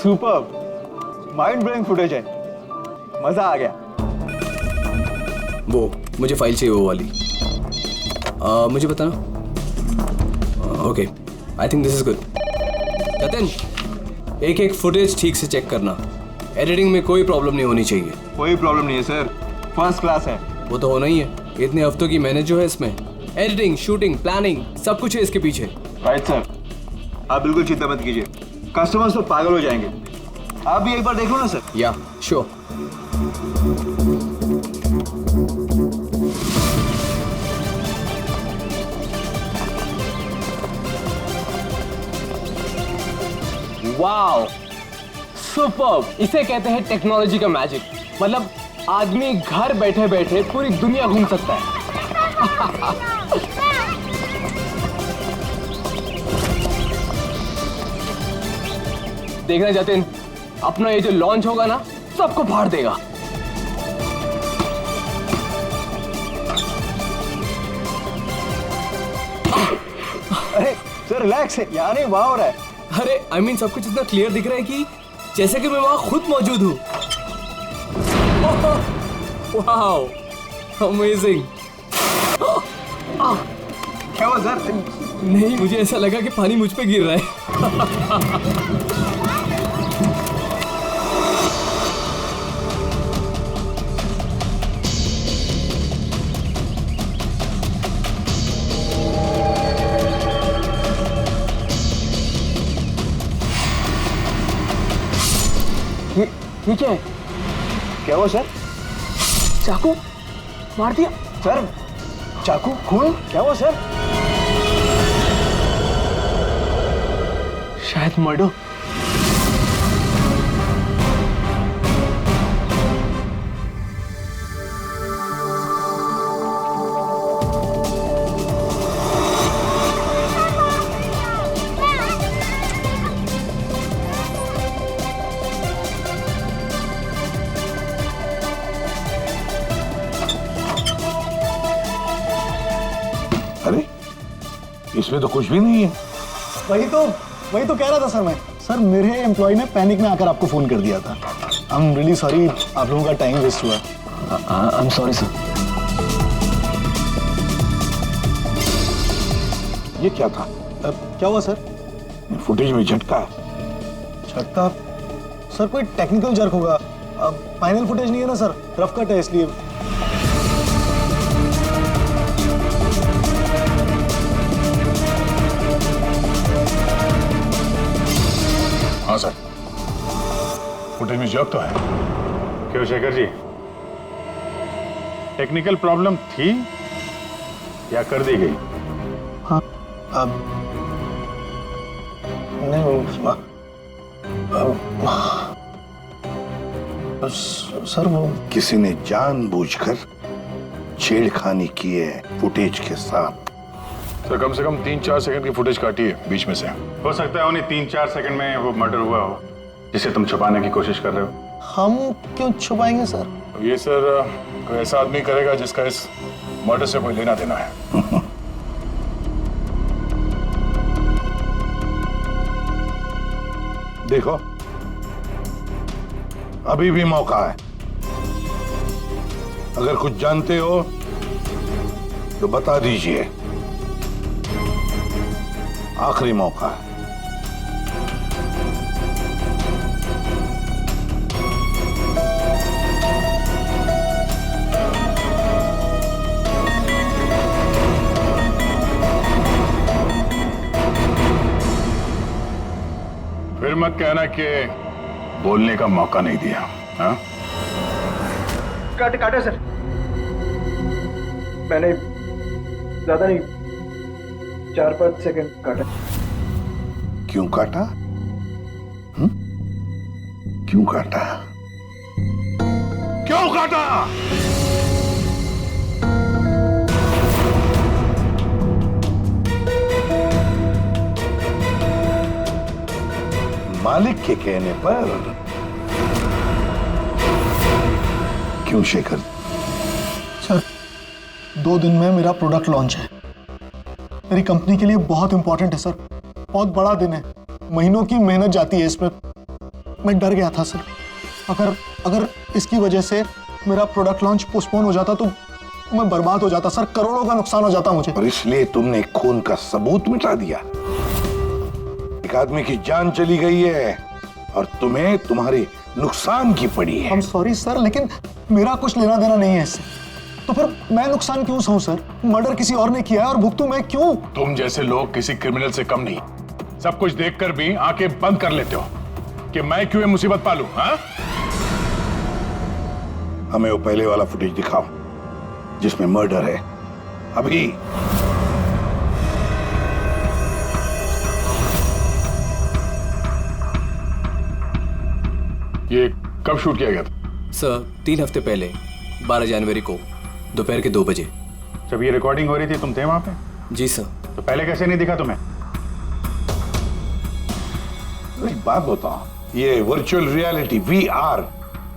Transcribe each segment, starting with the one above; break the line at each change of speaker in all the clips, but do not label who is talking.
Super, mind blowing footage है, मजा आ गया।
वो मुझे फाइल चाहिए वो वाली। मुझे बताना। Okay, I think this is good. Jatin, एक एक फुटेज ठीक से चेक करना, एडिटिंग में कोई प्रॉब्लम नहीं होनी चाहिए।
कोई प्रॉब्लम नहीं है सर, फर्स्ट क्लास है।
वो तो होना ही है, इतने हफ्तों की मेहनत जो है इसमें, एडिटिंग, शूटिंग, प्लानिंग, सब कुछ है इसके पीछे।
राइट सर, आप बिल्कुल चिंता मत कीजिए, कस्टमर्स तो पागल हो जाएंगे। आप भी एक बार देख लो ना सर।
या श्योर।
Wow, superb! इसे कहते हैं टेक्नोलॉजी का मैजिक। मतलब आदमी घर बैठे बैठे पूरी दुनिया घूम सकता है। देखना जतिन, अपना ये जो लॉन्च होगा ना, सबको फाड़ देगा।
अरे सर रिलैक्स है, यहाँ नहीं वहाँ हो रहा है।
अरे आई मीन सब कुछ इतना क्लियर दिख रहा है कि जैसे कि मैं वहां खुद मौजूद हूँ। Wow, amazing.
क्या हुआ सर?
नहीं, मुझे ऐसा लगा कि पानी मुझ पे गिर रहा है।
ये क्या है?
क्या हुआ सर?
चाकू मार दिया
सर, चाकू, खून, क्या हुआ सर?
शायद मर्डर।
अरे इसमें तो कुछ भी नहीं है।
वही तो कह रहा था सर मैं। सर मेरे एम्प्लॉय ने पैनिक में आकर आपको फोन कर दिया था। आई एम रियली सॉरी, आप लोगों का टाइम वेस्ट हुआ।
I am sorry sir.
ये क्या था?
क्या हुआ सर?
फुटेज में झटका है।
झटका? सर कोई टेक्निकल जर्क होगा। फाइनल फुटेज नहीं है ना सर, रफ कट है इसलिए।
हाँ सर, फुटेज में जर्क तो है।
क्यों शेखर जी, टेक्निकल प्रॉब्लम थी या कर दी गई?
हाँ, नहीं सर वो
किसी ने जानबूझकर छेड़खानी की है फुटेज के साथ।
सर कम से कम 3-4 सेकंड की फुटेज काटी है बीच में से। हो सकता है उन्हीं 3-4 सेकंड में वो मर्डर हुआ हो जिसे तुम छुपाने की कोशिश कर रहे हो।
हम क्यों छुपाएंगे सर?
ये सर कोई ऐसा आदमी करेगा जिसका इस मर्डर से कोई लेना देना है।
देखो, अभी भी मौका है। अगर कुछ जानते हो तो बता दीजिए, आखिरी मौका है।
फिर मत कहना कि बोलने का मौका नहीं दिया। हाँ?
काटे सर, मैंने ज्यादा नहीं, 4-5 सेकंड काटा।
क्यों काटा? क्यों काटा? क्यों काटा? मालिक के कहने पर। क्यों शेखर?
सर 2 दिन में मेरा प्रोडक्ट लॉन्च है। मेरी कंपनी के लिए बहुत इंपॉर्टेंट है सर, बहुत बड़ा दिन है। महीनों की मेहनत जाती है इसमें। मैं डर गया था सर। अगर अगर इसकी वजह से मेरा प्रोडक्ट लॉन्च पोस्टपोन हो जाता तो मैं बर्बाद हो जाता सर, करोड़ों का नुकसान हो जाता मुझे।
और इसलिए तुमने खून का सबूत मिटा दिया। एक आदमी की जान चली गई है और तुम्हें तुम्हारे नुकसान की पड़ी है।
I'm सॉरी सर, लेकिन मेरा कुछ लेना देना नहीं है इससे। तो फिर मैं नुकसान क्यों सहूं सर? मर्डर किसी और ने किया है और भुगतूं मैं क्यों?
तुम जैसे लोग किसी क्रिमिनल से कम नहीं। सब कुछ देखकर भी आंखें बंद कर लेते हो कि मैं क्यों ये मुसीबत पालूं? हाँ?
हमें वो पहले वाला फुटेज दिखाओ जिसमें मर्डर है। अभी।
ये कब शूट किया गया था?
सर 3 हफ्ते पहले 12 जनवरी को दोपहर के 2 बजे।
जब ये रिकॉर्डिंग हो रही थी तुम थे वहां पे?
जी सर।
तो पहले कैसे नहीं दिखा तुम्हें?
एक बात बताओ, ये वर्चुअल रियलिटी VR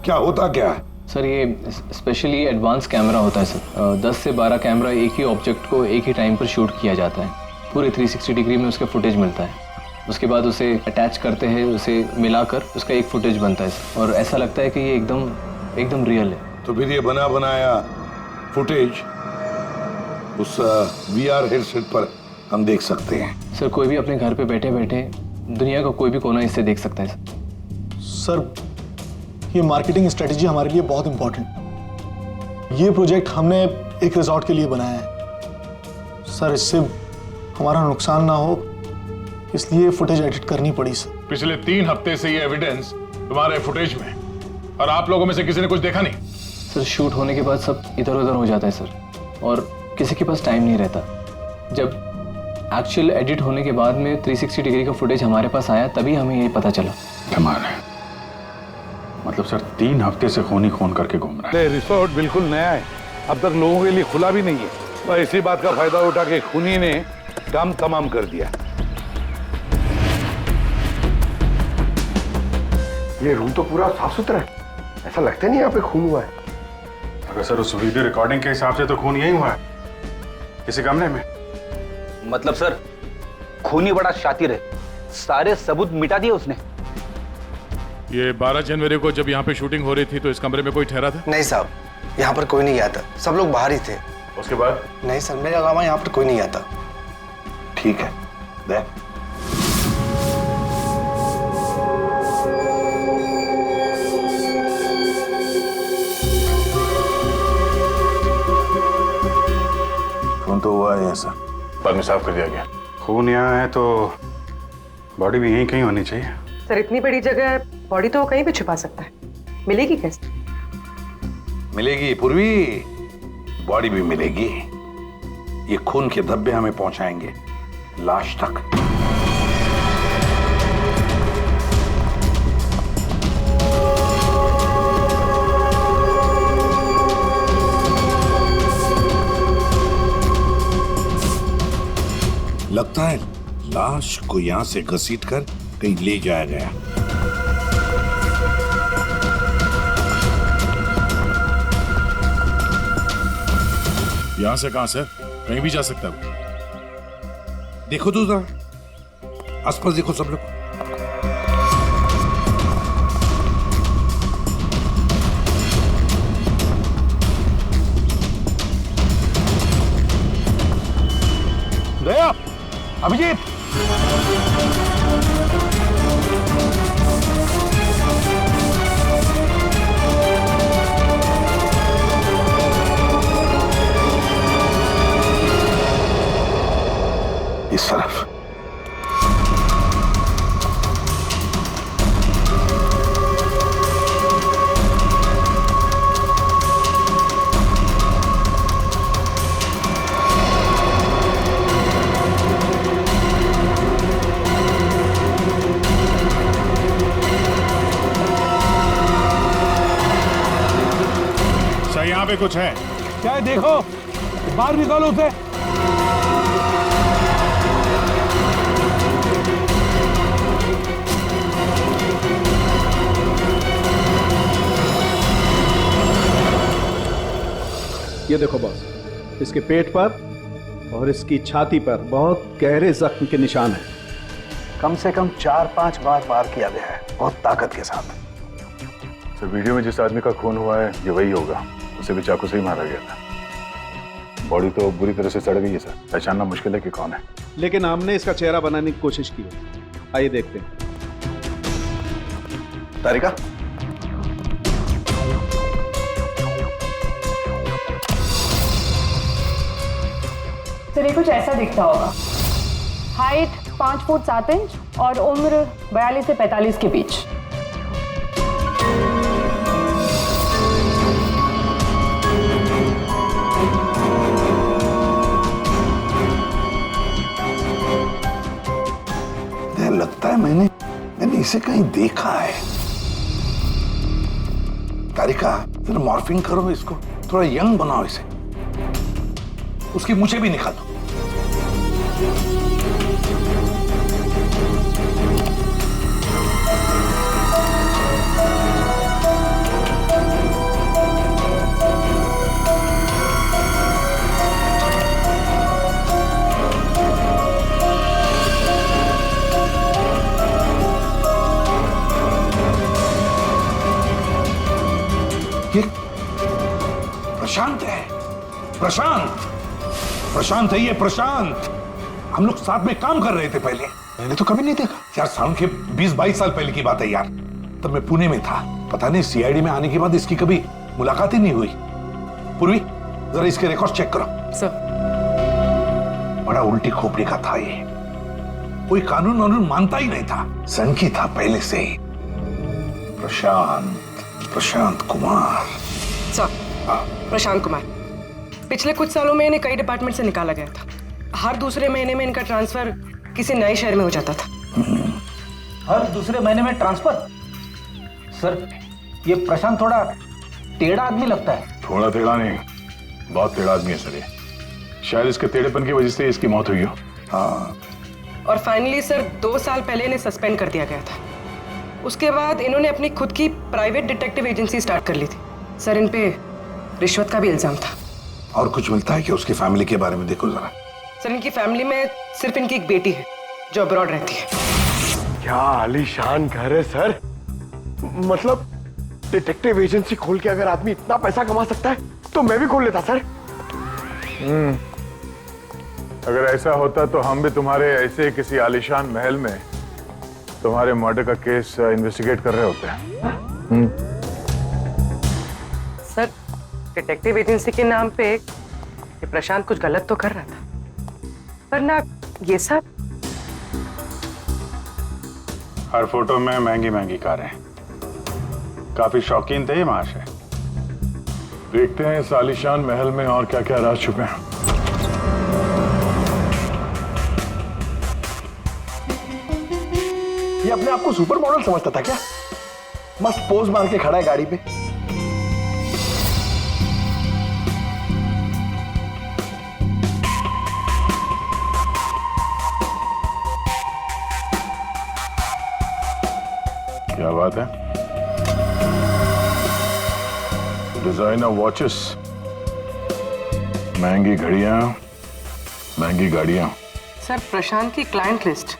क्या होता क्या है?
सर ये स्पेशली एडवांस कैमरा होता है सर। 10 से 12 कैमरा एक ही ऑब्जेक्ट को एक ही टाइम पर शूट किया जाता है। पूरे 360 डिग्री में उसका फुटेज मिलता है। उसके बाद उसे अटैच करते हैं, उसे मिलाकर उसका एक फुटेज बनता है सर। और ऐसा लगता है कि ये एकदम रियल है।
तो फिर ये बना बनाया फुटेज उस VR हेडसेट पर हम देख सकते हैं।
सर कोई भी अपने घर पे बैठे बैठे दुनिया का कोई भी कोना इससे देख सकता है सर।
सर ये मार्केटिंग स्ट्रेटेजी हमारे लिए बहुत इंपॉर्टेंट। ये प्रोजेक्ट हमने एक रिजॉर्ट के लिए बनाया है सर। इससे हमारा नुकसान ना हो इसलिए फुटेज एडिट करनी पड़ी सर।
पिछले 3 हफ्ते से ये एविडेंस तुम्हारे फुटेज में, और आप लोगों में से किसी ने कुछ देखा नहीं?
सर शूट होने के बाद सब इधर उधर हो जाता है सर, और किसी के पास टाइम नहीं रहता। जब एक्चुअल एडिट होने के बाद में 360 डिग्री का फुटेज हमारे पास आया तभी हमें ये पता चला।
कमाल है। मतलब सर 3 हफ्ते से खून ही खून करके घूम रहा है।
ये रिसोर्ट बिल्कुल नया है, अब तक लोगों के लिए खुला भी नहीं है। और इसी बात का फायदा उठा के खूनी ने काम तमाम कर दिया।
ये रूम तो पूरा साफ सुथरा है, ऐसा लगता नहीं यहाँ पे खून हुआ है।
अगर सर उस वीडियो रिकॉर्डिंग के हिसाब से तो खून यही हुआ है, किसी कमरे में।
मतलब सर खूनी बड़ा शातिर है, सारे सबूत मिटा दिए उसने।
ये 12 जनवरी को जब यहाँ पे शूटिंग हो रही थी तो इस कमरे में कोई ठहरा था?
नहीं साहब, यहाँ पर कोई नहीं गया था, सब लोग बाहर ही थे।
उसके बाद?
नहीं सर, मेरे अलावा यहाँ पर कोई नहीं गया था।
ठीक है, दे।
फोन तो हुआ है सर।
बाद में साफ कर दिया गया। खून यहाँ है तो बॉडी भी यहीं कहीं होनी चाहिए।
सर इतनी बड़ी जगह है, बॉडी तो कहीं भी छुपा सकता है, मिलेगी कैसे?
मिलेगी पूर्वी, बॉडी भी मिलेगी। ये खून के धब्बे हमें पहुंचाएंगे लाश तक। लगता है लाश को यहां से घसीटकर कहीं ले जाया गया।
यहां से कहां सर? कहीं भी जा सकता है।
देखो तो जरा, आसपास देखो सब लोग।
दया, अभिजीत,
इस तरफ।
सर यहाँ पे कुछ है?
क्या है देखो, बाहर निकालो उसे।
ये देखो बॉस, इसके पेट पर और इसकी छाती पर बहुत गहरे जख्म के निशान हैं।
कम से कम 4-5 बार वार किया गया है, बहुत ताकत के साथ।
सर वीडियो में जिस आदमी का खून हुआ है ये वही होगा, उसे भी चाकू से ही मारा गया था। बॉडी तो बुरी तरह से सड़ गई है सर, पहचानना मुश्किल है कि कौन है।
लेकिन हमने इसका चेहरा बनाने की कोशिश की है, आइए देखते हैं।
तारिका,
सर ये कुछ ऐसा दिखता होगा। हाइट 5 फुट 7 इंच और उम्र 42 से 45 के बीच।
लगता है मैंने इसे कहीं देखा है। तारिका, जरा मॉर्फिंग करो इसको, थोड़ा यंग बनाओ इसे, उसकी मूछें भी निकालो। प्रशांत है, प्रशांत है ये, प्रशांत। हम लोग साथ में काम कर रहे थे पहले।
मैंने तो कभी नहीं देखा
यार, साल के 20-22 साल पहले की बात है यार, तब मैं पुणे में था। पता नहीं सीआईडी में आने के बाद इसकी कभी मुलाकात ही नहीं हुई। पूर्वी, जरा इसके रिकॉर्ड चेक करो।
सर,
बड़ा उल्टी खोपड़ी का था ये, कोई कानून वानून मानता ही नहीं था, सनकी था पहले से ही। प्रशांत कुमार।
सर, प्रशांत कुमार पिछले कुछ सालों में इन्हें कई डिपार्टमेंट से निकाला गया था। हर दूसरे महीने में इनका ट्रांसफर किसी नए शहर में हो जाता था।
हर दूसरे महीने में ट्रांसफर? सर, ये प्रशांत थोड़ा टेढ़ा आदमी लगता है।
थोड़ा टेढ़ा नहीं, बहुत टेढ़ा आदमी है सर ये। शायद इसके टेढ़ेपन की वजह से इसकी मौत हुई हो।
हाँ,
और फाइनली सर 2 साल पहले इन्हें सस्पेंड कर दिया गया था। उसके बाद इन्होंने अपनी खुद की प्राइवेट डिटेक्टिव एजेंसी स्टार्ट कर ली थी। सर, इन पे रिश्वत का भी इल्जाम था।
और कुछ मिलता है कि उसकी फैमिली के बारे में देखो जरा।
सर, इनकी फैमिली में सिर्फ इनकी एक बेटी है जो अब्रॉड रहती है।
क्या आलीशान घर है सर। मतलब डिटेक्टिव एजेंसी खोल के अगर आदमी इतना पैसा कमा सकता है तो मैं भी खोल लेता सर।
अगर ऐसा होता तो हम भी तुम्हारे ऐसे किसी आलीशान महल में तुम्हारे मर्डर का केस इन्वेस्टिगेट कर रहे होते हैं।
सर, डिटेक्टिव एजेंसी के नाम पे ये प्रशांत कुछ गलत तो कर रहा था, पर ना ये सब।
हर फोटो में महंगी महंगी कारें, काफी शौकीन थे ये महाशय। देखते हैं इस आलीशान महल में और क्या क्या राज छुपे हैं।
ये अपने आप को सुपर मॉडल समझता था क्या? मस्त पोज मार के खड़ा है गाड़ी पे।
क्या बात है? डिजाइनर वॉचेस, महंगी घड़ियां, महंगी गाड़ियां।
सर, प्रशांत की क्लाइंट लिस्ट।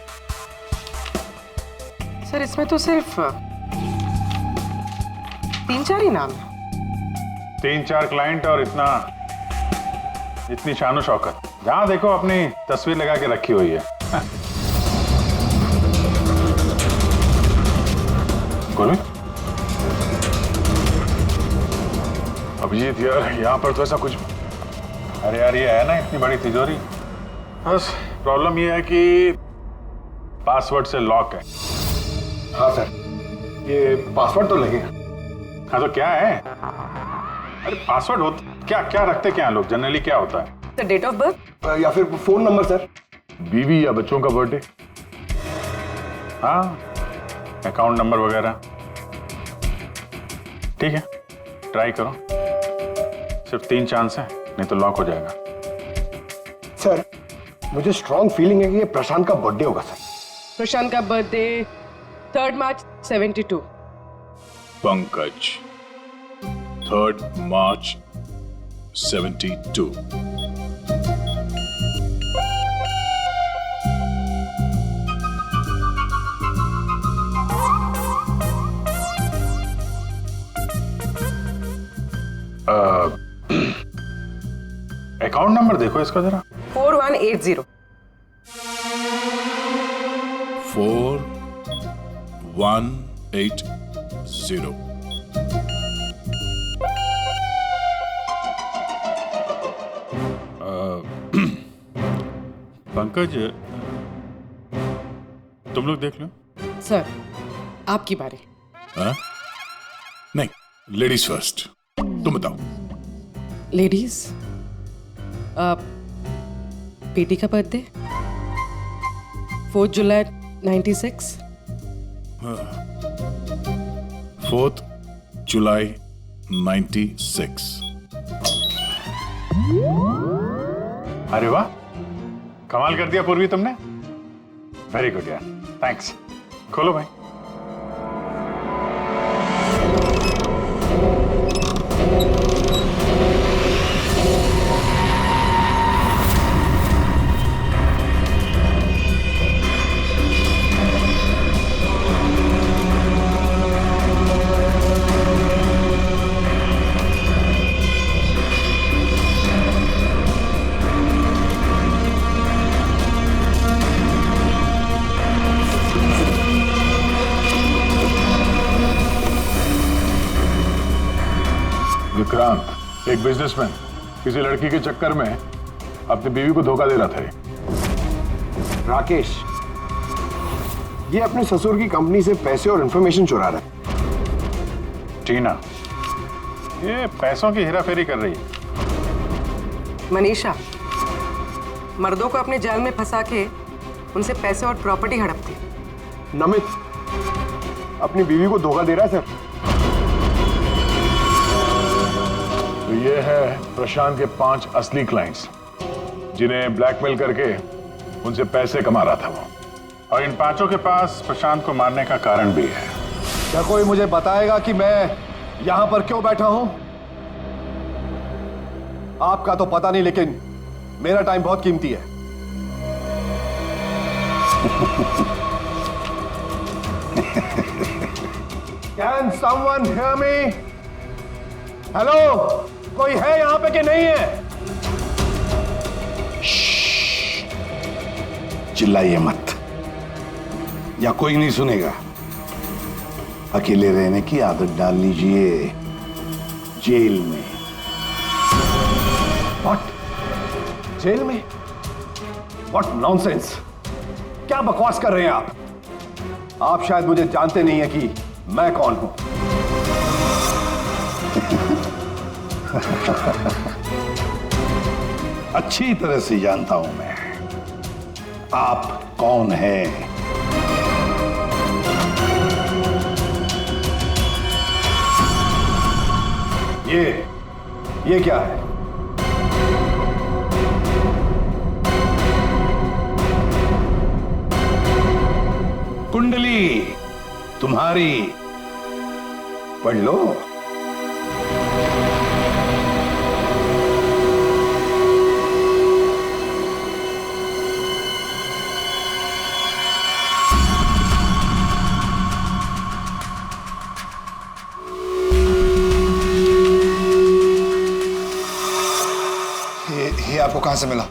सर, इसमें तो सिर्फ 3-4 ही नाम है।
3-4 क्लाइंट और इतनी शानो शौकत। जहां देखो अपनी तस्वीर लगा के रखी हुई है। अभिजीत यार, यहाँ पर तो ऐसा कुछ। अरे यार, ये है ना इतनी बड़ी तिजोरी, बस प्रॉब्लम ये है कि पासवर्ड से लॉक है।
हाँ सर, ये पासवर्ड तो लगेगा।
हाँ तो क्या है? अरे पासवर्ड होता क्या? क्या रखते क्या लोग जनरली? क्या होता है?
सर, डेट ऑफ बर्थ
या फिर फोन नंबर सर।
बीवी या बच्चों का बर्थडे, हाँ, अकाउंट नंबर वगैरह। ठीक है, ट्राई करो। सिर्फ 3 चांस है, नहीं तो लॉक हो जाएगा।
सर, मुझे स्ट्रॉन्ग फीलिंग है कि ये प्रशांत का बर्थडे होगा सर।
प्रशांत का बर्थडे 3 मार्च 72।
पंकज, 3 मार्च 72। अकाउंट नंबर देखो इसका जरा।
4180।
4180। पंकज, तुम लोग देख लो।
सर आपकी बारी।
हाँ? नहीं, लेडीज फर्स्ट। तुम बताओ।
लेडीज, बेटी का बर्थडे 4 जुलाई 96।
4 जुलाई 96।
अरे वाह, कमाल कर दिया पूर्वी तुमने। वेरी गुड यार, थैंक्स। खोलो भाई। विक्रांत, एक बिजनेसमैन, किसी लड़की के चक्कर में अपनी बीवी को धोखा दे रहा था।
राकेश, ये अपने ससुर की कंपनी से पैसे और इंफॉर्मेशन चुरा रहा है।
टीना, ये पैसों की हेराफेरी कर रही है।
मनीषा, मर्दों को अपने जाल में फंसा के उनसे पैसे और प्रॉपर्टी हड़पती।
नमित अपनी बीवी को धोखा दे रहा है सर।
तो ये है प्रशांत के 5 असली क्लाइंट्स, जिन्हें ब्लैकमेल करके उनसे पैसे कमा रहा था वो। और इन 5 के पास प्रशांत को मारने का कारण भी है।
क्या कोई मुझे बताएगा कि मैं यहां पर क्यों बैठा हूं? आपका तो पता नहीं, लेकिन मेरा टाइम बहुत कीमती है। Can someone hear me? Hello, कोई है यहां पे कि नहीं है?
चिल्लाइए मत, या कोई नहीं सुनेगा। अकेले रहने की आदत डाल लीजिए जेल में।
What? जेल में? What nonsense? क्या बकवास कर रहे हैं आप? आप शायद मुझे जानते नहीं है कि मैं कौन हूं।
अच्छी तरह से जानता हूं मैं आप कौन हैं।
ये क्या है?
कुंडली तुम्हारी,
पढ़ लो।
ये आपको कहां से मिला?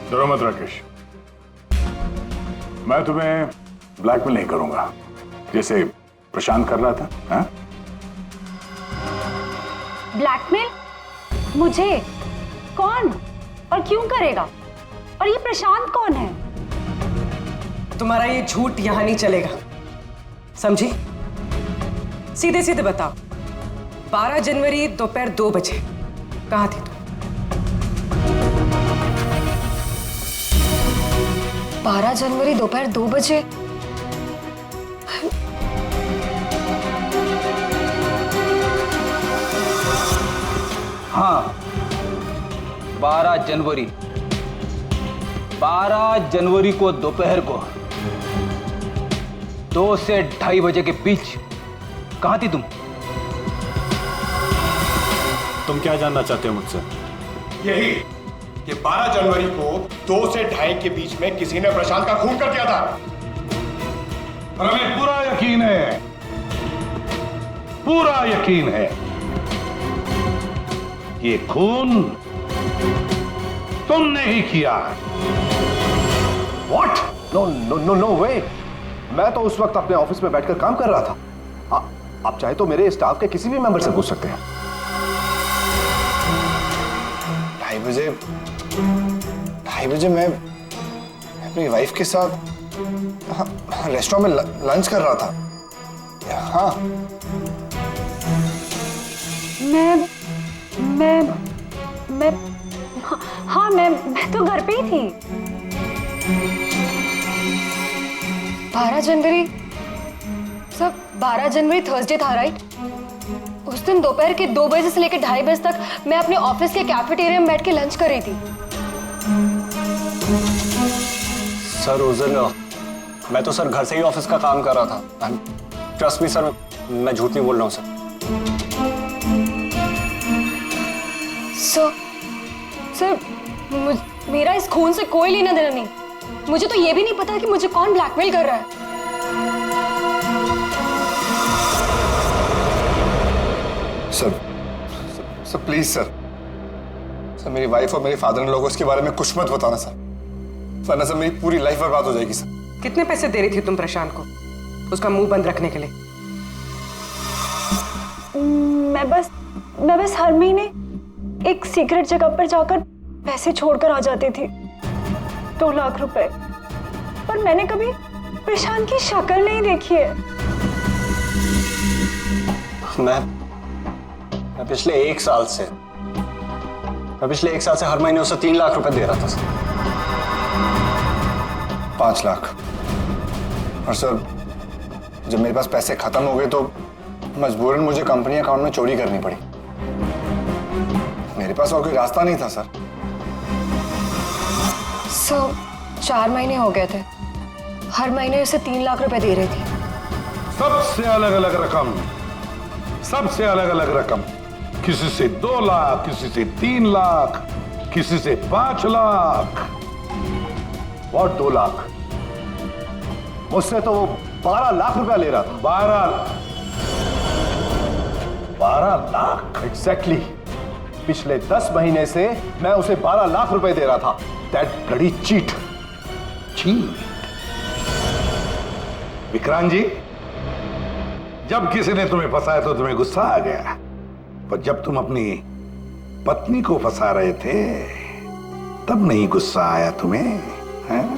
डरो मत राकेश, मैं तुम्हें ब्लैकमेल नहीं करूंगा जैसे प्रशांत कर रहा था। हाँ?
ब्लैकमेल? मुझे? कौन और क्यों करेगा? और ये प्रशांत कौन है?
तुम्हारा ये झूठ यहां नहीं चलेगा, समझी? सीधे सीधे बताओ, 12 जनवरी दोपहर 2 बजे कहां थी तुम?
12 जनवरी दोपहर 2 बजे?
हाँ, 12 जनवरी को दोपहर को 2 से 2:30 बजे के बीच कहां थी तुम?
तुम क्या जानना चाहते हो मुझसे?
यही कि 12 जनवरी को 2 से 2:30 के बीच में किसी ने प्रशांत का खून कर दिया था।
और हमें पूरा यकीन है, पूरा यकीन है
ये खून तुमने ही किया।
What? No, no, no, no way. मैं तो उस वक्त अपने ऑफिस में बैठकर काम कर रहा था। आप चाहे तो मेरे स्टाफ के किसी भी मेंबर से पूछ सकते हैं।
2:30 बजे मैं अपनी वाइफ के साथ रेस्टोरेंट में लंच कर रहा था। हाँ,
मैं तो घर पे ही थी।
12 जनवरी सब 12 जनवरी थर्सडे था, राइट? उस दिन दोपहर के 2 बजे से लेकर 2:30 बजे तक मैं अपने ऑफिस के कैफेटेरिया में बैठ के लंच कर रही थी।
सर उस दिन मैं तो सर घर से ही ऑफिस का काम कर रहा था। ट्रस्ट मी सर, मैं झूठ नहीं बोल रहा हूँ सर।
सर मेरा इस खून से कोई लेना देना नहीं। मुझे तो ये भी नहीं पता कि मुझे कौन ब्लैकमेल कर रहा है।
सर प्लीज सर मेरी वाइफ और मेरे फादर इन लोगों को इसके बारे में कुछ मत बताना सर, वरना सर मेरी पूरी लाइफ बर्बाद हो जाएगी सर।
कितने पैसे दे रही थी तुम प्रशांत को उसका मुंह बंद रखने के लिए?
मैं बस हर महीने एक सीक्रेट जगह पर जाकर पैसे छोड़कर आ जाती थी, 2 लाख रुपए। पर मैंने कभी प्रशांत की शक्ल नहीं देखी है।
मैं पिछले 1 साल से हर महीने उसे 3 लाख रुपए दे रहा था सर। 5 लाख। और सर जब मेरे पास पैसे खत्म हो गए तो मजबूरन मुझे कंपनी अकाउंट में चोरी करनी पड़ी। मेरे पास और कोई रास्ता नहीं था सर।
4 महीने हो गए थे, हर महीने उसे 3 लाख रुपए दे रही थी।
सबसे अलग अलग रकम, किसी से 2 लाख, किसी से 3 लाख, किसी से 5 लाख।
और 2 लाख? मुझसे तो वो 12 लाख रुपया ले रहा था। 12 लाख एग्जैक्टली। पिछले 10 महीने से मैं उसे 12 लाख रुपए दे रहा था। That bloody cheat.
Vikrant ji, जब किसी ने तुम्हें फंसाया तो तुम्हें गुस्सा आ गया, पर जब तुम अपनी पत्नी को फंसा रहे थे तब नहीं गुस्सा आया तुम्हें, हैं?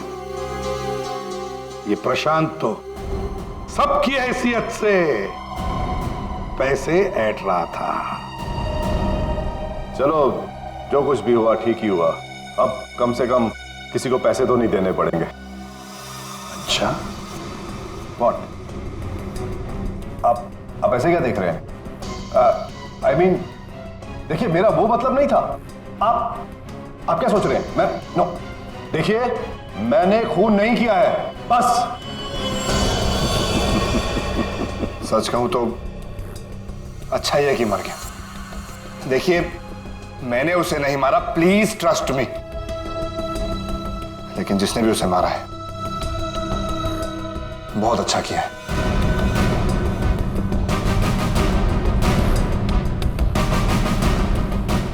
ये प्रशांत तो सबकी हैसियत से पैसे ऐंठ रहा था।
चलो जो कुछ भी हुआ ठीक ही हुआ। अब कम से कम किसी को पैसे तो नहीं देने पड़ेंगे।
अच्छा,
व्हाट? आप ऐसे क्या देख रहे हैं? I mean, देखिए मेरा वो मतलब नहीं था। आप क्या सोच रहे हैं? नो, देखिए मैंने खून नहीं किया है, बस।
सच कहूं तो अच्छा ही है कि मर गया। देखिए मैंने उसे नहीं मारा, प्लीज ट्रस्ट मी। लेकिन जिसने भी उसे मारा है बहुत अच्छा किया है।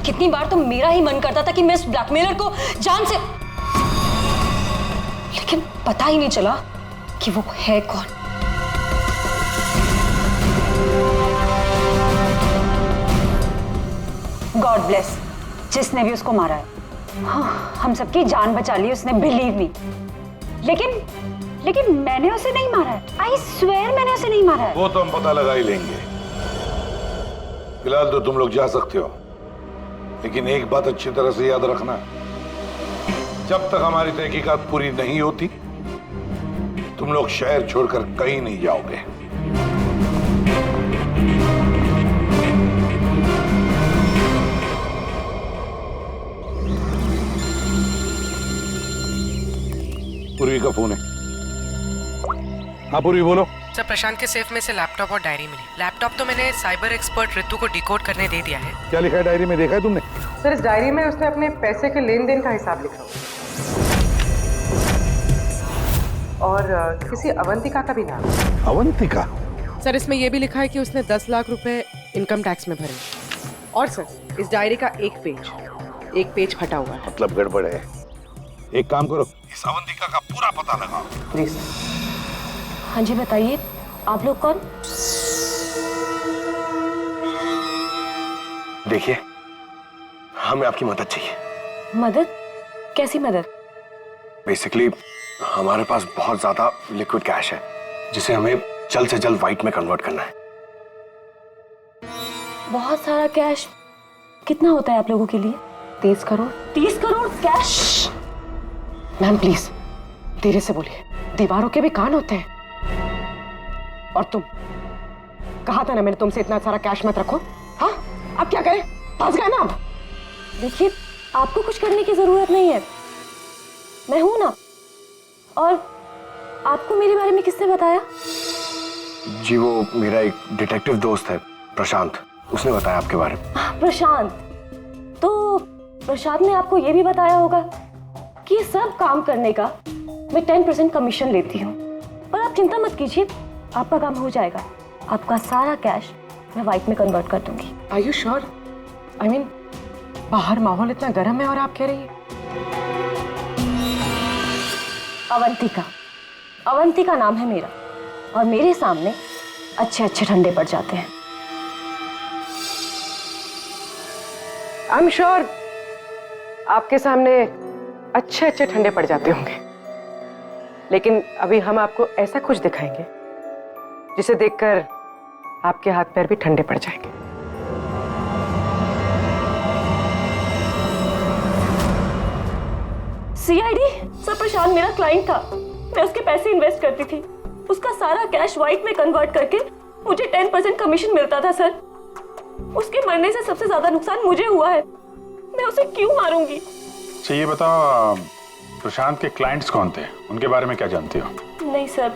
कितनी बार तो मेरा ही मन करता था कि मैं इस ब्लैकमेलर को जान से, लेकिन पता ही नहीं चला कि वो है कौन।
गॉड ब्लेस जिसने भी उसको मारा है। हाँ, हम सबकी जान बचा ली उसने, बिलीव मी। लेकिन मैंने उसे नहीं मारा है। आई स्वेयर मैंने उसे नहीं मारा है।
वो तो हम पता लगा ही लेंगे। फिलहाल तो तुम लोग जा सकते हो, लेकिन एक बात अच्छी तरह से याद रखना, जब तक हमारी तहकीकात पूरी नहीं होती तुम लोग शहर छोड़कर कहीं नहीं जाओगे। पूर्वी का फोन है। हाँ पूर्वी बोलो।
सर प्रशांत के सेफ में से लैपटॉप और डायरी मिली। लैपटॉप तो मैंने साइबर एक्सपर्ट ऋतु को डिकोड करने दे दिया है।
क्या लिखा है डायरी में, देखा है तुमने?
सर इस डायरी में उसने अपने पैसे के लेन देन का हिसाब लिखा और किसी अवंतिका का भी नाम।
अवंतिका?
सर इसमें यह भी लिखा है कि उसने 10 लाख रुपए इनकम टैक्स में भरे। और सर
इस डायरी का एक पेज फटा हुआ है।
मतलब गड़बड़ है। एक काम करो, इस अवंतिका का पूरा पता लगाओ
प्लीज।
हाँ जी बताइए, आप लोग कौन?
देखिए, हमें आपकी मदद चाहिए।
मदद? कैसी मदद?
बेसिकली हमारे पास बहुत ज्यादा लिक्विड कैश है जिसे हमें जल्द से जल्द व्हाइट में कन्वर्ट करना है।
बहुत सारा कैश? कितना होता है आप लोगों के लिए? 30 crore? 30 crore cash?
Ma'am please धीरे से बोलिए, दीवारों के भी कान होते हैं। और तुम, कहा था ना मैंने तुमसे इतना सारा कैश मत रखो। हाँ, अब क्या करें? फंस गए ना अब।
देखिए, आपको कुछ करने की जरूरत नहीं है, मैं हूं ना। और आपको मेरे बारे में किसने बताया?
जी वो मेरा एक डिटेक्टिव दोस्त है प्रशांत, उसने बताया आपके बारे में।
प्रशांत? तो प्रशांत ने आपको ये भी बताया होगा कि ये सब काम करने का मैं 10% कमीशन लेती हूँ। पर आप चिंता मत कीजिए, आपका काम हो जाएगा। आपका सारा कैश मैं व्हाइट में कन्वर्ट कर दूंगी।
Are you sure? I mean बाहर माहौल इतना गर्म है और आप कह रही हैं।
अवंतिका नाम है मेरा, और मेरे सामने अच्छे अच्छे ठंडे पड़ जाते हैं।
आई एम श्योर आपके सामने अच्छे अच्छे ठंडे पड़ जाते होंगे, लेकिन अभी हम आपको ऐसा कुछ दिखाएंगे जिसे देखकर आपके हाथ पैर भी ठंडे पड़ जाएंगे।
सीआईडी? सर, प्रशांत मेरा क्लाइंट था, मैं उसके पैसे इन्वेस्ट करती थी। उसका सारा कैश व्हाइट में कन्वर्ट करके मुझे 10% कमीशन मिलता था सर। उसके मरने से सबसे ज्यादा नुकसान मुझे हुआ है, मैं उसे क्यों मारूंगी?
अच्छा ये बताओ, प्रशांत के क्लाइंट्स कौन थे, उनके बारे में क्या जानती हो?
नहीं सर,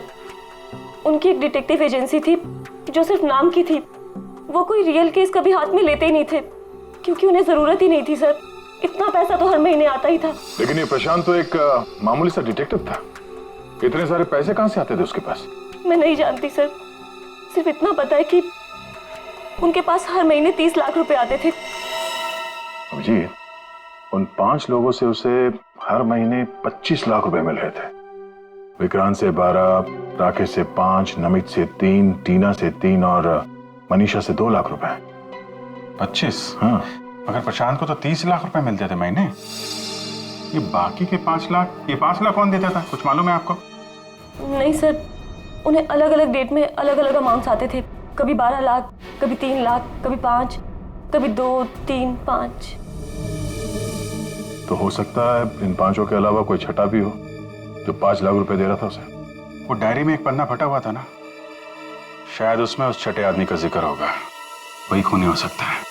उनकी एक डिटेक्टिव एजेंसी थी जो सिर्फ नाम की थी। वो कोई रियल केस कभी हाथ में लेते ही नहीं थे, क्योंकि उन्हें जरूरत ही नहीं थी सर। इतना पैसा तो हर महीने आता ही था।
लेकिन ये प्रशांत तो एक मामूली सा डिटेक्टिव था, इतने सारे पैसे कहां से आते थे उसके पास?
मैं नहीं जानती सर, सिर्फ इतना पता है कि उनके पास हर महीने 30 लाख रुपए आते थे।
जी, उन 5 लोगों से उसे हर महीने 25 लाख रुपए मिल रहे थे। विक्रांत से 12, राकेश से 5, नमित से 3, टीना से 3 और मनीषा से 2 लाख रुपए। 25? हाँ। मगर प्रशांत को तो 30 लाख रुपए मिलते थे महीने। ये बाकी के 5 लाख, ये 5 लाख कौन देता था, कुछ मालूम है आपको?
नहीं सर, उन्हें अलग अलग डेट में अलग अलग अमाउंट्स आते थे। कभी 12 लाख, कभी 3 लाख, कभी 5, कभी 2, 3, 5।
तो हो सकता है इन 5 के अलावा कोई छठा भी हो जो 5 लाख रुपए दे रहा था उसे। वो डायरी में एक पन्ना फटा हुआ था ना, शायद उसमें उस छठे आदमी का जिक्र होगा। वही खूनी हो सकता है।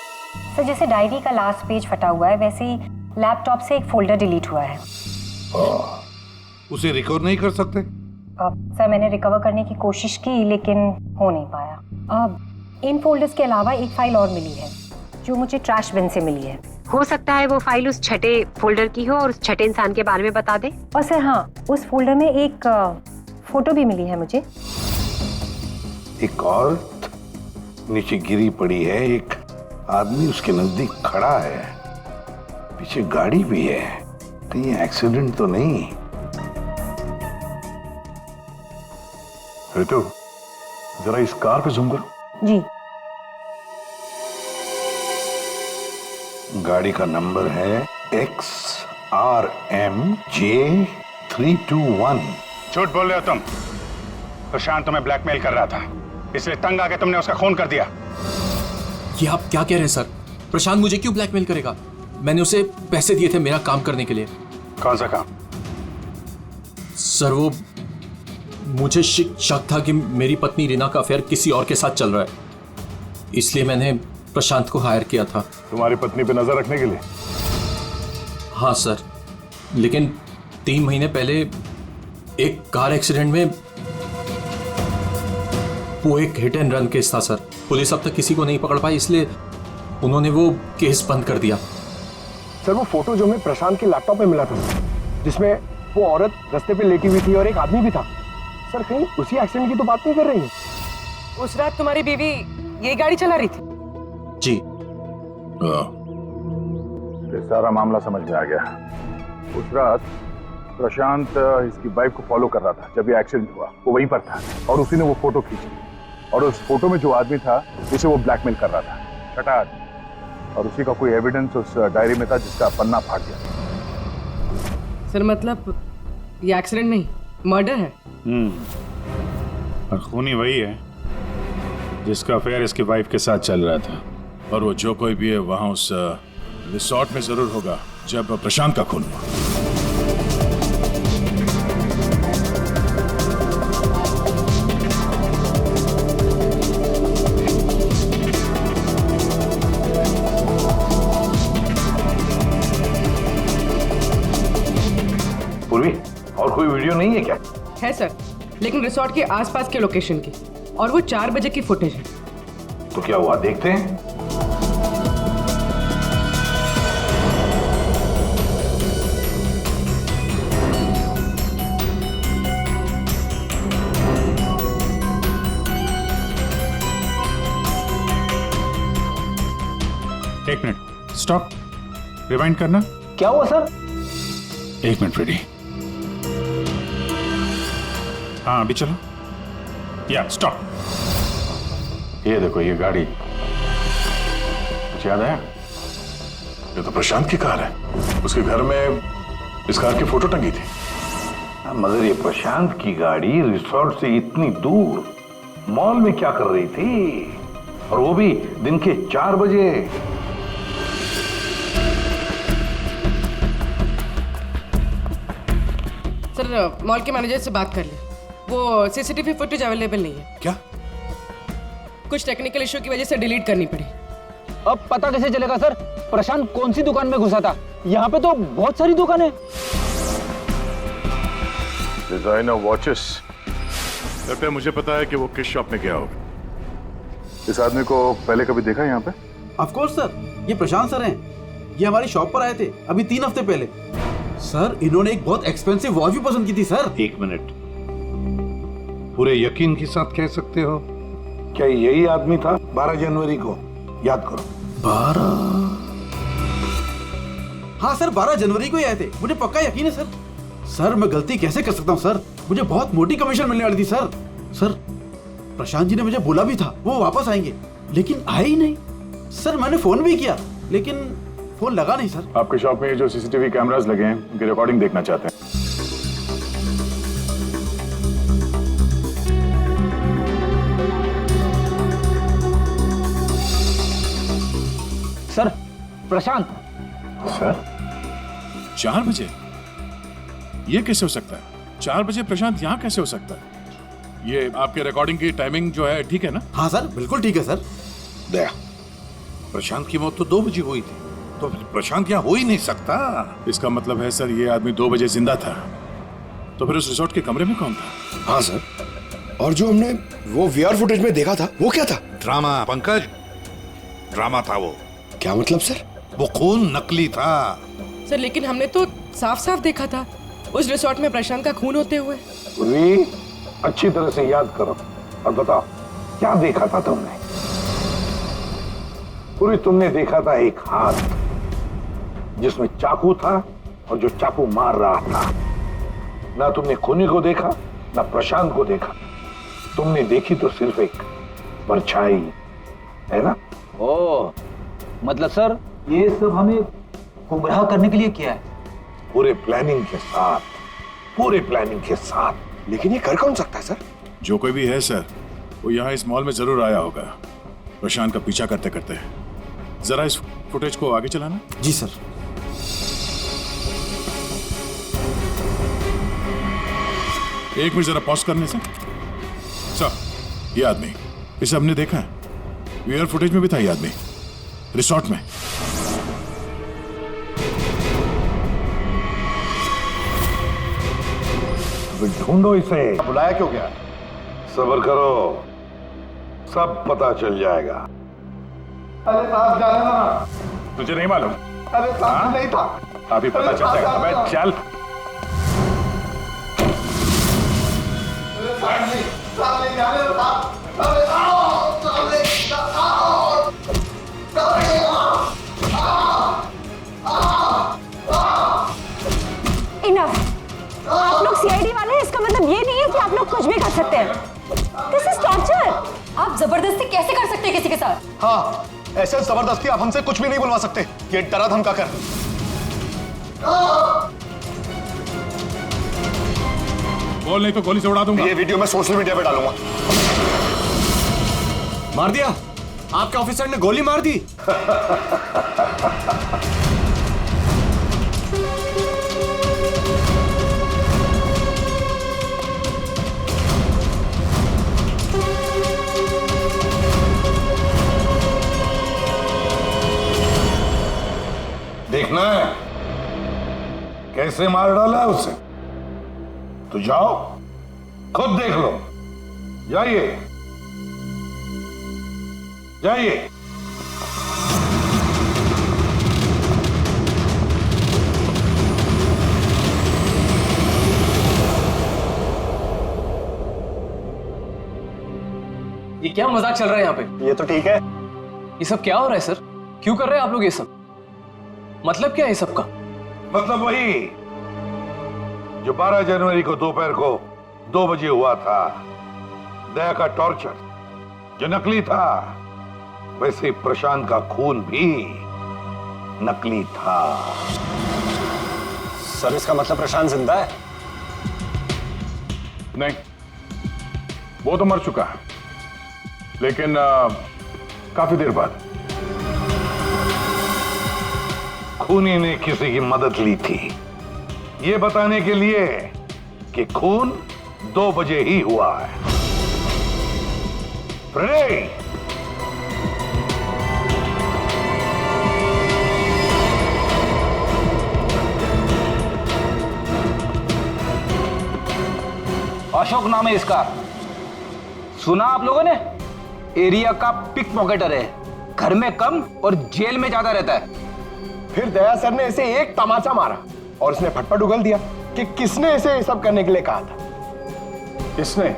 सर, जैसे डायरी का लास्ट पेज फटा हुआ है, वैसे ही लैपटॉप से एक फोल्डर डिलीट हुआ है।
उसे रिकवर नहीं कर सकते?
सर, मैंने रिकवर करने की कोशिश की लेकिन हो नहीं पाया। इन फोल्डर्स के अलावा एक फाइल और मिली है जो मुझे ट्रैश बिन से मिली है। हो सकता है वो फाइल उस छठे फोल्डर की हो और उस छठे इंसान के बारे में बता दे। और सर हाँ, उस फोल्डर में एक फोटो भी मिली है मुझे।
एक औरत नीचे गिरी पड़ी है, एक आदमी उसके नजदीक खड़ा है, पीछे गाड़ी भी है। कहीं एक्सीडेंट तो नहीं?
तो जरा इस कार पे जूम करो।
जी।
गाड़ी का नंबर है XRMJ321।
झूठ बोल रहे हो तुम। प्रशांत तुम्हें ब्लैकमेल कर रहा था, इसलिए तंग आके तुमने उसका खून कर दिया।
ये आप क्या कह रहे हैं सर? प्रशांत मुझे क्यों ब्लैकमेल करेगा? मैंने उसे पैसे दिए थे मेरा काम करने के लिए।
कौन सा काम?
सर वो मुझे शक था कि मेरी पत्नी रीना का अफेयर किसी और के साथ चल रहा है, इसलिए मैंने प्रशांत को हायर किया था।
तुम्हारी पत्नी पे नजर रखने के लिए?
हाँ सर, लेकिन 3 महीने पहले एक कार एक्सीडेंट में, वो एक हिट एंड रन केस था सर। पुलिस अब तक किसी को नहीं पकड़ पाई, इसलिए उन्होंने वो केस बंद कर दिया।
सर वो फोटो जो हमें प्रशांत के लैपटॉप में मिला था, जिसमें वो औरत रास्ते पे लेटी हुई थी और एक आदमी भी था, सर कहीं उसी एक्सीडेंट की तो बात नहीं कर रही है?
उस रात तुम्हारी बीवी ये गाड़ी चला रही थी?
जी।
ये सारा मामला समझ में आ गया। उस रात प्रशांत इसकी वाइफ को फॉलो कर रहा था। जब ये एक्सीडेंट हुआ वो वहीं पर था और उसी ने वो फोटो खींची और उस फोटो में जो आदमी था उसे वो ब्लैकमेल कर रहा था, छठा आदमी। और उसी का कोई एविडेंस उस डायरी में था जिसका पन्ना फाड़ गया।
सर मतलब ये एक्सीडेंट नहीं, मर्डर है।
और खूनी वही है जिसका अफेयर इसकी वाइफ के साथ चल रहा था। और वो जो कोई भी है वहां उस रिसोर्ट में जरूर होगा जब प्रशांत का खून हुआ।
पूर्वी, और कोई वीडियो नहीं है क्या?
है सर, लेकिन रिसोर्ट के आसपास के लोकेशन की, और वो 4 बजे की फुटेज है।
तो क्या हुआ देखते हैं।
एक मिनट, स्टॉप, रिवाइंड करना।
क्या हुआ सर?
एक मिनट रेडी। हाँ अभी चलो। या स्टॉप।
ये देखो ये गाड़ी, कुछ याद है? ये तो प्रशांत की कार है। उसके घर में इस कार की फोटो टंगी थी।
मगर ये प्रशांत की गाड़ी रिसोर्ट से इतनी दूर मॉल में क्या कर रही थी, और वो भी दिन के 4 बजे?
सर मॉल के मैनेजर से बात कर ले, वो सीसीटीवी फुटेज अवेलेबल नहीं है।
क्या?
कुछ टेक्निकल इशू की वजह से डिलीट करनी पड़ी।
अब पता कैसे चलेगा सर प्रशांत कौन सी दुकान में घुसा था? यहाँ पे तो बहुत सारी दुकानें।
Designer watches.
लगता है मुझे पता है कि वो किस शॉप में गया होगा।
इस आदमी को पहले कभी देखा यहाँ पे?
ऑफ कोर्स सर, ये प्रशांत सर हैं। ये हमारी शॉप पर आए थे अभी 3 हफ्ते पहले। सर इन्होंने एक बहुत एक्सपेंसिव वॉच भी पसंद की थी सर।
1 मिनट, पूरे यकीन के साथ कह सकते हो क्या यही आदमी था 12 जनवरी को? याद करो।
12? हाँ सर, 12 जनवरी को ही आए थे, मुझे पक्का यकीन है सर। सर मैं गलती कैसे कर सकता हूँ सर, मुझे बहुत मोटी कमीशन मिलने वाली थी सर। सर प्रशांत जी ने मुझे बोला भी था वो वापस आएंगे, लेकिन आए ही नहीं। सर मैंने फोन भी किया लेकिन फोन लगा नहीं सर।
आपके शॉप में जो सीसीटीवी कैमरास लगे हैं उनकी रिकॉर्डिंग देखना चाहते हैं।
सर प्रशांत।
सर
4 बजे? ये कैसे हो सकता है? 4 बजे प्रशांत यहाँ कैसे हो सकता है? ये आपके रिकॉर्डिंग की टाइमिंग जो है ठीक है ना?
हाँ सर बिल्कुल ठीक है सर।
दया, प्रशांत की मौत तो 2 बजे हुई थी, तो फिर प्रशांत यहाँ हो ही नहीं सकता।
इसका मतलब है सर ये आदमी 2 बजे जिंदा था। तो फिर उस रिसोर्ट के कमरे में कौन था?
हाँ सर, और जो हमने वो वीआर फुटेज में देखा था वो क्या था?
ड्रामा पंकज, ड्रामा था वो।
क्या मतलब सर?
वो खून नकली था।
सर लेकिन हमने तो साफ साफ देखा था उस रिसोर्ट में प्रशांत का खून होते हुए।
पूर्वी, अच्छी तरह से याद करो और बताओ क्या देखा था तुमने? पूर्वी, तुमने देखा था एक हाथ जिसमें चाकू था और जो चाकू मार रहा था। ना तुमने खूनी को देखा ना प्रशांत को देखा, तुमने देखी तो सिर्फ एक परछाई, है ना?
ओ मतलब सर ये सब हमें गुमराह करने के लिए किया है?
पूरे प्लानिंग के साथ, पूरे प्लानिंग के साथ।
लेकिन ये कर कौन सकता है सर?
जो कोई भी है सर, वो यहाँ इस मॉल में जरूर आया होगा प्रशांत का पीछा करते करते। जरा इस फुटेज को आगे चलाना।
जी सर।
एक मिनट जरा पॉज करने से। सर ये आदमी, इसे हमने देखा है, वीआर फुटेज में भी था ये आदमी रिसोर्ट में।
ढूंढो इसे।
बुलाया क्यों गया?
सब्र करो, सब पता चल जाएगा।
अरे साहब जाने दो ना। तुझे नहीं मालूम?
अरे साहब नहीं था।
अभी पता चल जाएगा। अबे चल।
सामने जाने दो साहब। अरे आओ, सामने आओ, सामने आओ, आओ, आओ।
आप लोग कुछ भी कर सकते हैं। This is torture.
आप जबरदस्ती कैसे कर सकते हैं किसी के साथ?
हाँ, ऐसे जबरदस्ती आप हमसे कुछ भी नहीं बुलवा सकते। ये डरा धमका कर।
बोल नहीं तो गोली से उड़ा दूंगा।
ये वीडियो मैं सोशल मीडिया पे डालूंगा।
मार दिया? आपके ऑफिसर ने गोली मार दी?
देखना है कैसे मार डाला है उसे? तो जाओ खुद देख लो। जाइए जाइए।
ये क्या मजाक चल रहा है यहाँ पे?
ये तो ठीक है।
ये सब क्या हो रहा है सर? क्यों कर रहे हैं आप लोग ये सब? मतलब क्या है सब का?
मतलब वही जो 12 जनवरी को दोपहर को 2 बजे हुआ था, दया का टॉर्चर जो नकली था, वैसे ही प्रशांत का खून भी नकली था।
सर, इसका मतलब प्रशांत जिंदा है?
नहीं, वो तो मर चुका है, लेकिन काफी देर बाद।
खूनी ने किसी की मदद ली थी ये बताने के लिए कि खून 2 बजे ही हुआ है। फ्रेडे,
अशोक नाम है इसका। सुना आप लोगों ने? एरिया का पिक पॉकेटर है, घर में कम और जेल में ज्यादा रहता है।
फिर दया सर ने इसे एक तमाचा मारा और उसने फटफट उगल दिया कि किसने इसे सब करने के लिए कहा था।
किसने?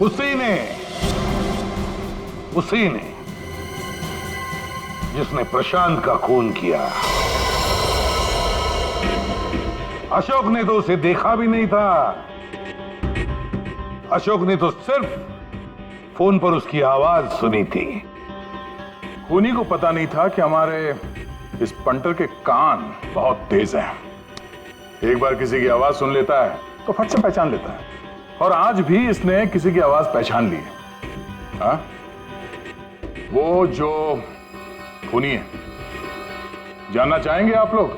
उसी ने जिसने प्रशांत का खून किया। अशोक ने तो उसे देखा भी नहीं था। अशोक ने तो सिर्फ फोन पर उसकी आवाज सुनी थी।
खूनी को पता नहीं था कि हमारे इस पंटर के कान बहुत तेज हैं। एक बार किसी की आवाज सुन लेता है तो फट से पहचान लेता है, और आज भी इसने किसी की आवाज पहचान ली है। हाँ? वो जो खूनी है, जानना चाहेंगे आप लोग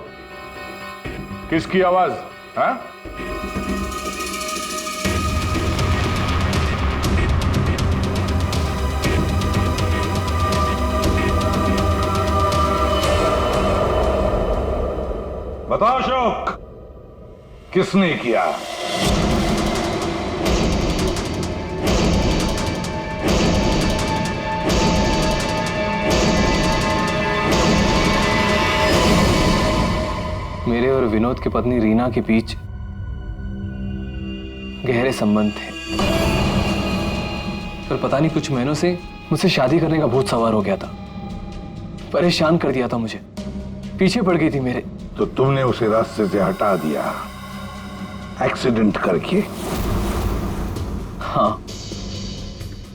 किसकी आवाज? हाँ?
बताओ अशोक, किसने किया?
मेरे और विनोद की पत्नी रीना के बीच गहरे संबंध थे, पर पता नहीं कुछ महीनों से मुझसे शादी करने का भूत सवार हो गया था। परेशान कर दिया था मुझे, पीछे पड़ गई थी मेरे।
तो तुमने उसे रास्ते से हटा दिया एक्सीडेंट करके?
हाँ।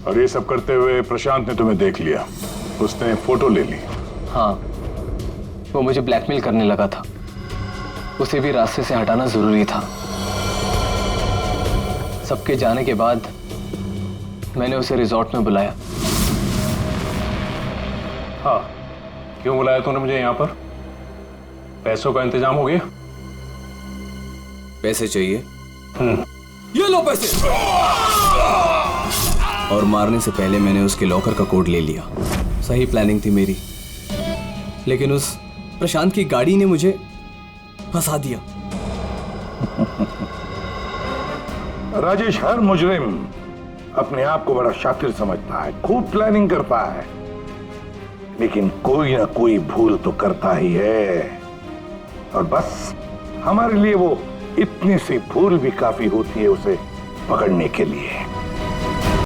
और ये सब करते हुए प्रशांत ने तुम्हें देख लिया, उसने फोटो ले ली।
हाँ, वो मुझे ब्लैकमेल करने लगा था। उसे भी रास्ते से हटाना जरूरी था। सबके जाने के बाद मैंने उसे रिजॉर्ट में बुलाया।
हाँ, क्यों बुलाया तूने मुझे यहाँ पर? पैसों का इंतजाम हो गया?
पैसे चाहिए? ये लो पैसे। और मारने से पहले मैंने उसके लॉकर का कोड ले लिया। सही प्लानिंग थी मेरी, लेकिन उस प्रशांत की गाड़ी ने मुझे फंसा दिया।
राजेश हर मुजरिम अपने आप को बड़ा शातिर समझता है, खूब प्लानिंग करता है, लेकिन कोई ना कोई भूल तो करता ही है। और बस हमारे लिए वो इतनी सी भूल भी काफी होती है उसे पकड़ने के लिए।